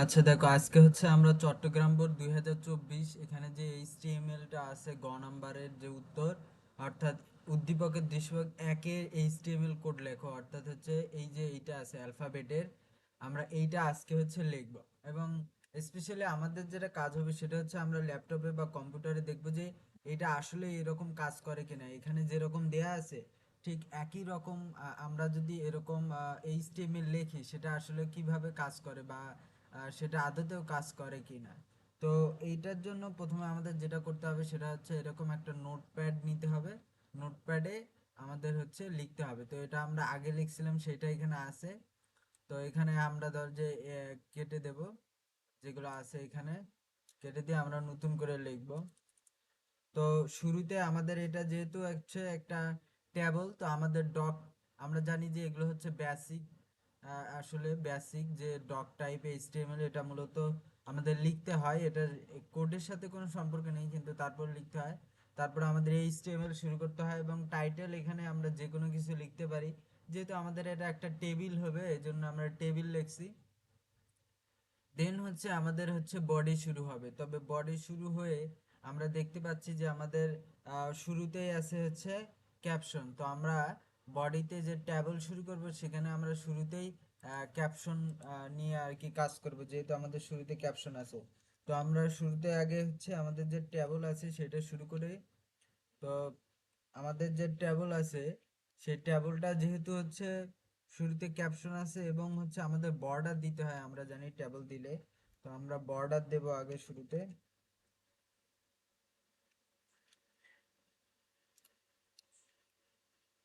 আচ্ছা দেখো, আজকে হচ্ছে আমরা চট্টগ্রাম বোর্ড 2024 এখানে যে এইচটিএমএলটা আছে গ নাম্বারের যে উত্তর, অর্থাৎ উদ্দীপকের দৃশ্যক একের এইচটিএমএল কোড লেখো, অর্থাৎ হচ্ছে এই যে এইটা আছে অ্যালফাবেটের, আমরা এইটা আজকে হচ্ছে লিখবো। এবং স্পেশালি আমাদের যেটা কাজ হবে সেটা হচ্ছে আমরা ল্যাপটপে বা কম্পিউটারে দেখবো যে এটা আসলে এরকম কাজ করে কিনা। এখানে যেরকম দেয়া আছে ঠিক একই রকম আমরা যদি এরকম এইচটিএমএল লিখি সেটা আসলে কিভাবে কাজ করে বা সেটা আদতেও কাজ করে কিনা। তো এইটার জন্য প্রথমে আমাদের যেটা করতে হবে সেটা হচ্ছে এরকম একটা নোটপ্যাড নিতে হবে। নোটপ্যাডে আমাদের হচ্ছে লিখতে হবে। তো এটা আমরা আগে লিখছিলাম সেটা এখানে আছে। তো এখানে আমরা ধর যে কেটে দেব, যেগুলো আছে এখানে কেটে দিয়ে আমরা নতুন করে লিখব। তো শুরুতে আমাদের এটা যেহেতু হচ্ছে একটা টেবল, তো আমাদের ডক, আমরা জানি যে এগুলো হচ্ছে বেসিক, আসলে বেসিক যে ডক টাইপ এইচটিএমএল, এটা মূলত আমাদের লিখতে হয়। এটার কোডের সাথে কোনো সম্পর্ক নেই, কিন্তু তারপর লিখতে হয়। তারপর আমাদের এইচটিএমএল শুরু করতে হয় এবং টাইটেল এখানে আমরা যে কোনো কিছু লিখতে পারি। যেহেতু আমাদের এটা একটা টেবিল হবে, এই জন্য আমরা টেবিল লিখছি। দেন হচ্ছে আমাদের হচ্ছে বডি শুরু হবে। তবে বডি শুরু হয়ে আমরা দেখতে পাচ্ছি যে আমাদের শুরুতেই আছে হচ্ছে ক্যাপশন। তো আমরা বডিতে যে ট্যাবল শুরু করব সেখানে আমরা শুরুতেই ক্যাপশন নিয়ে আর কি কাজ করব, যেহেতু আমাদের শুরুতে ক্যাপশন আছে। তো আমরা শুরুতে আগে হচ্ছে আমাদের যে ট্যাবল আছে সেটা শুরু করে। তো আমাদের যে ট্যাবল আছে সেই ট্যাবলটা যেহেতু হচ্ছে শুরুতে ক্যাপশন আছে এবং হচ্ছে আমাদের বর্ডার দিতে হয়, আমরা জানি ট্যাবল দিলে। তো আমরা বর্ডার দেব আগে শুরুতে।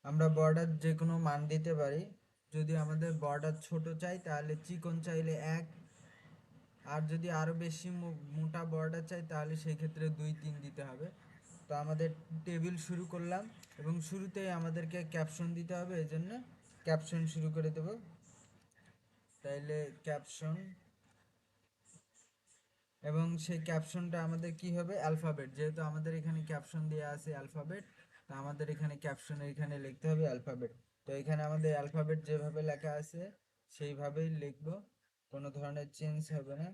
আমরা বর্ডার যে কোনো মান দিতে পারি। যদি আমাদের বর্ডার ছোট চাই তাহলে চিকন চাইলে 1, আর যদি আরো বেশি মোটা বর্ডার চাই তাহলে সেই ক্ষেত্রে 2, 3 দিতে হবে। তো আমাদের টেবিল শুরু করলাম এবং শুরুতেই আমাদেরকে ক্যাপশন দিতে হবে, এই জন্য ক্যাপশন শুরু করে দেব। তাইলে ক্যাপশন, এবং সেই ক্যাপশনটা আমাদের কি হবে, অ্যালফাবেট, যেহেতু আমাদের এখানে ক্যাপশন দেওয়া আছে অ্যালফাবেট। তো আমাদের এখানে ক্যাপশনে এখানে লিখতে হবে অ্যালফাবেট। তো এখানে আমাদের অ্যালফাবেট যেভাবে লেখা আছে সেইভাবেই লিখবো, কোনো ধরনের চেঞ্জ হবে না।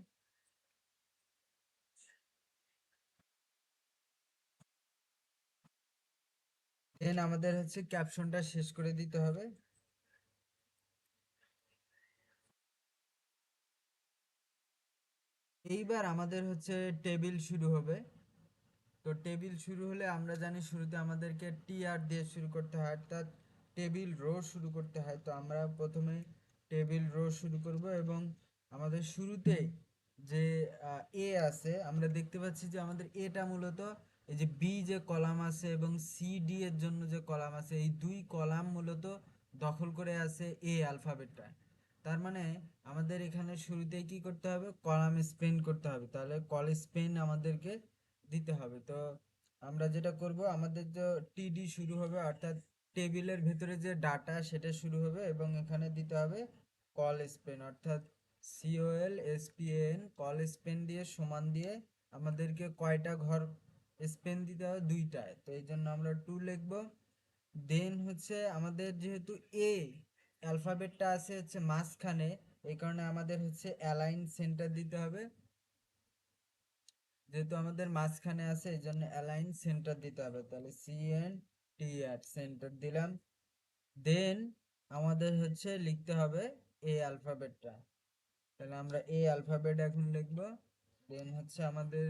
দেন আমাদের হচ্ছে ক্যাপশনটা শেষ করে দিতে হবে। এইবার আমাদের হচ্ছে টেবিল শুরু হবে। তো টেবিল শুরু হলে আমরা জানি শুরুতে আমাদেরকে টি আর দিয়ে শুরু করতে হয়, অর্থাৎ টেবিল রো শুরু করতে হয়। তো আমরা প্রথমে টেবিল রো শুরু করব এবং আমাদের শুরুতে যে এ আছে, আমরা দেখতে পাচ্ছি যে আমাদের এটা মূলত এই যে বি যে কলাম আছে এবং সি ডি এর জন্য যে কলাম আছে, এই দুই কলাম মূলত দখল করে আছে এ অ্যালফাবেটটা। তার মানে আমাদের এখানে শুরুতেই কি করতে হবে, কলাম স্পেন করতে হবে, তাহলে কল স্পেন আমাদেরকে দিতে হবে। তো আমরা যেটা করব, আমাদের যে টিডি শুরু হবে অর্থাৎ টেবিলের ভেতরে যে ডাটা সেটা শুরু হবে এবং এখানে দিতে হবে কল স্পেন, অর্থাৎ সিওএল এসপিএন, কল স্পেন দিয়ে সমান দিয়ে আমাদেরকে কয়টা ঘর স্পেন দিতে হবে, দুইটায়। তো এই জন্য আমরা 2 লিখব। দেন হচ্ছে আমাদের যেহেতু এ অ্যালফাবেটটা আছে হচ্ছে মাঝখানে, এই কারণে আমাদের হচ্ছে অ্যালাইন সেন্টার দিতে হবে। যেহেতু আমাদের মাঝখানে আছে এই জন্য অ্যালাইন সেন্টার দিতে হবে, তাহলে CNTR সেন্টার দিলাম। দেন আমাদের হচ্ছে লিখতে হবে এ অ্যালফাবেটটা, তাহলে আমরা এ অ্যালফাবেট এখন লিখবো। দেন হচ্ছে আমাদের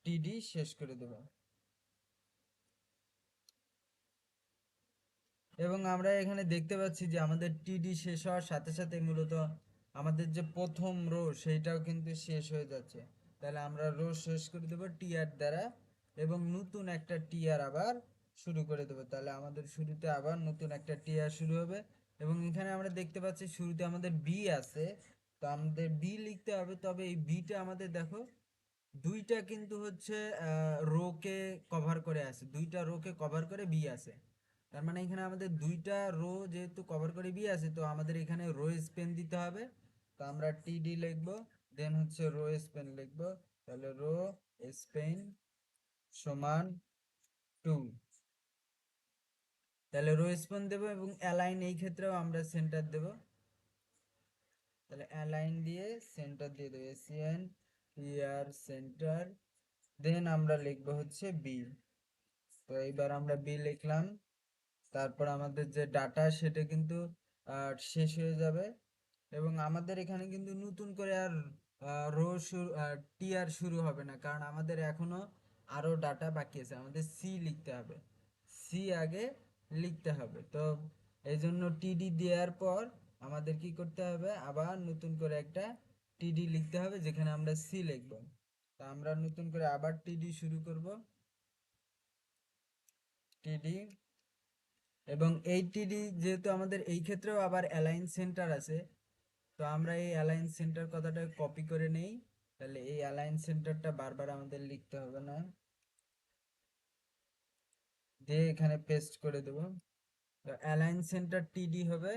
টিডি শেষ করে দেব। এবং আমরা এখানে দেখতে পাচ্ছি যে আমাদের টিডি শেষ হওয়ার সাথে সাথে মূলত আমাদের যে প্রথম রো সেইটাও কিন্তু শেষ হয়ে যাচ্ছে। তাহলে আমরা রো শেষ করে দেবো টিআর দ্বারা এবং নতুন একটা টিআর আবার শুরু করে দেবো। তাহলে আমাদের শুরুতে আবার নতুন একটা টিআর শুরু হবে। এবং এখানে আমরা দেখতে পাচ্ছি শুরুতে আমাদের বি আছে, তো আমাদের বি লিখতে হবে। তবে এই বিটা আমাদের দেখো দুইটা কিন্তু হচ্ছে রোকে কভার করে আছে, দুইটা রোকে কভার করে বি আছে। তার মানে এখানে আমাদের দুইটা রো যেহেতু কভার করে বি আছে, তো আমাদের এখানে রো স্পেন দিতে হবে। তো আমরা টিডি লিখবো, দেন হচ্ছে রো স্পেন লিখবো। তাহলে রো স্পেন সমান 2। তাহলে রো স্পেন দেবো এবং অ্যালাইন এই ক্ষেত্রেও আমরা সেন্টার দেব। তাহলে অ্যালাইন দিয়ে সেন্টার দিয়ে দেবো, এসিএন ইয়ার সেন্টার, দেন আমরা লিখবো হচ্ছে বি। তো এইবার আমরা বি লিখলাম, তারপর আমাদের যে ডাটা সেটা কিন্তু শেষ হয়ে যাবে, এবং আমাদের এখানে কিন্তু নতুন করে আর রো শুরু টিআর শুরু হবে না, কারণ আমাদের এখনো আরো ডাটা বাকি আছে, আমাদের সি লিখতে হবে, সি আগে লিখতে হবে। তো এই জন্য টিডি দেওয়ার পর আমাদের কি করতে হবে, আবার নতুন করে একটা টিডি লিখতে হবে যেখানে আমরা সি লিখব। তো আমরা নতুন করে আবার টিডি শুরু করব, টিডি। এবং এই টিডি যেহেতু আমাদের এই ক্ষেত্রেও আবার অ্যালাইন সেন্টার আছে, তো আমরা এই অ্যালাইন সেন্টার কথাটা কপি করে নেই, তাহলে এই অ্যালাইন সেন্টারটা বারবার আমাদের লিখতে হবে না, দিয়ে এখানে পেস্ট করে দেব। তো অ্যালাইন সেন্টার টিডি হবে,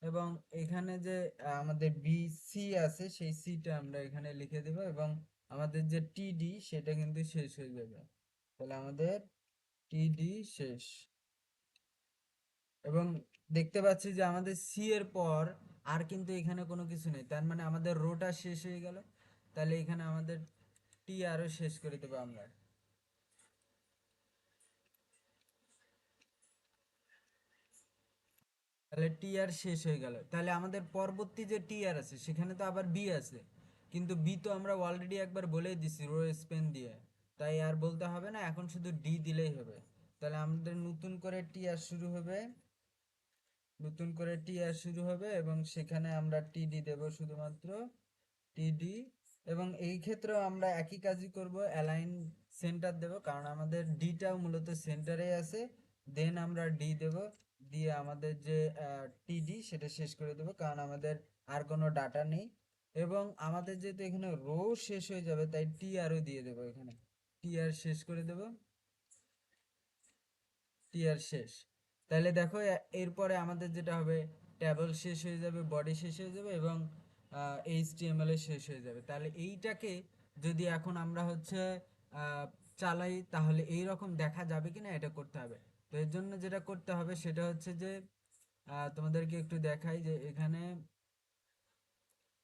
এবং এখানে যে আমাদের বি সি আছে সেই সিটা আমরা এখানে লিখে দেব, এবং আমাদের যে টিডি সেটা কিন্তু শেষ হয়ে যাবে, তাহলে আমাদের টিডি শেষ। এবং দেখতে পাচ্ছি যে আমাদের সি এর পর আর কিন্তু এখানে কোনো কিছু নেই, তার মানে আমাদের রোটা শেষ হয়ে গেল, তাহলে এখানে আমাদের টি আরও শেষ করে দেবো আমরা। তাহলে টি আর শেষ হয়ে গেল, তাহলে আমাদের পরবর্তী যে টি আর আছে সেখানে তো আবার বি আছে, কিন্তু বি তো আমরা অলরেডি একবার বলেই দিছি রো স্পেন দিয়ে, তাই আর বলতে হবে না, এখন শুধু ডি দিলেই হবে। তাহলে আমাদের নতুন করে টি আর শুরু হবে, নতুন করে টি আর শুরু হবে, এবং সেখানে আমরা টিডি দেব শুধুমাত্র, টিডি। এবং এই ক্ষেত্রেও আমরা একই কাজই করব, অ্যালাইন সেন্টার দেব, কারণ আমাদের ডিটাও মূলত সেন্টারে আছে, দেন আমরা ডি দেব, দিয়ে আমাদের যে টিডি সেটা শেষ করে দেব, কারণ আমাদের আর কোনো ডাটা নেই। এবং আমাদের যেহেতু এখানে রো শেষ হয়ে যাবে, তাই টি আরও দিয়ে দেবো, এখানে টি আর শেষ করে দেব, টিয়ার শেষ। তাহলে দেখো এরপরে আমাদের যেটা হবে, ট্যাবল শেষ হয়ে যাবে, বডি শেষ হয়ে যাবে, এবং এইচটিএমএল এ শেষ হয়ে যাবে। তাহলে এইটাকে যদি এখন আমরা হচ্ছে চালাই, তাহলে এই রকম দেখা যাবে কিনা এটা করতে হবে। তো এর জন্য যেটা করতে হবে সেটা হচ্ছে যে তোমাদেরকে একটু দেখাই যে এখানে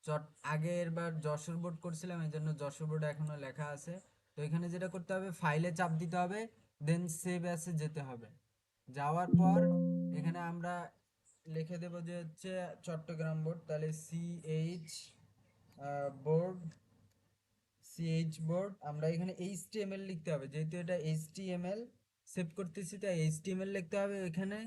চট আগের বার যশোর বোর্ড করছিলাম, এই জন্য যশোর বোর্ড এখনো লেখা আছে। তো এখানে যেটা করতে হবে, ফাইলে চাপ দিতে হবে, দেন সেভ অ্যাসে যেতে হবে, যাওয়ার পর এখানে আমরা লিখে দেব যে হচ্ছে চট্টগ্রাম বোর্ড, তাহলে সিএইচ বোর্ড, সিএইচ বোর্ড, আমরা এখানে এইচটিএমএল লিখতে হবে, যেহেতু এটা এইচটিএমএল সেভ করতেছি তাই এইচটিএমএল লিখতে হবে। এখানে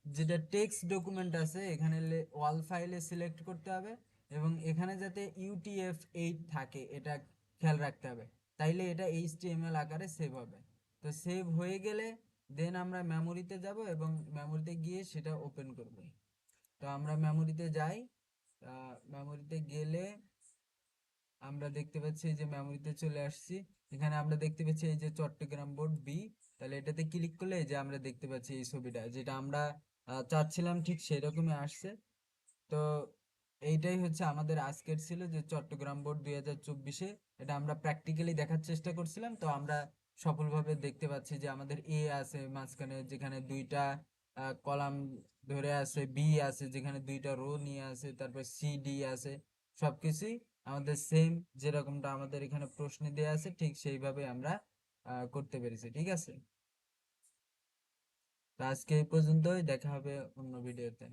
যেটা টেক্সট ডকুমেন্ট আছে এখানে ওয়াল ফাইলে সিলেক্ট করতে হবে, এবং এখানে যাতে UTF-8 থাকে এটা খেয়াল রাখতে হবে, তাইলে এটা এইচটিএমএল আকারে সেভ হবে। তো সেভ হয়ে গেলে দেন আমরা মেমোরিতে যাব, এবং মেমোরিতে গিয়ে সেটা ওপেন করব। তো আমরা মেমোরিতে যাই, মেমোরিতে গেলে আমরা দেখতে পাচ্ছি এই যে মেমোরিতে চলে আসছি, এখানে আমরা দেখতে পাচ্ছি এই যে চট্টগ্রাম বোর্ড বি। তাহলে এটাতে ক্লিক করলে এই যে আমরা দেখতে পাচ্ছি এই ছবিটা যেটা আমরা চাচ্ছিলাম ঠিক সেরকমই আসছে। তো এইটাই হচ্ছে আমাদের আজকের ছিল যে চট্টগ্রাম বোর্ড 2024-এ, এটা আমরা প্র্যাকটিক্যালি দেখার চেষ্টা করছিলাম। তো আমরা সফলভাবে দেখতে পাচ্ছি যে আমাদের এ আছে মাঝখানে যেখানে দুইটা কলাম ধরে আছে, বি আছে যেখানে দুইটা রো নিয়ে আছে, তারপর সি ডি আছে, সবকিছুই আমাদের সেম যেরকমটা আমাদের এখানে প্রশ্নে দেওয়া আছে ঠিক সেইভাবে আমরা করতে পেরেছি। ঠিক আছে, তো আজকে এই পর্যন্তই, দেখা হবে অন্য ভিডিওতে।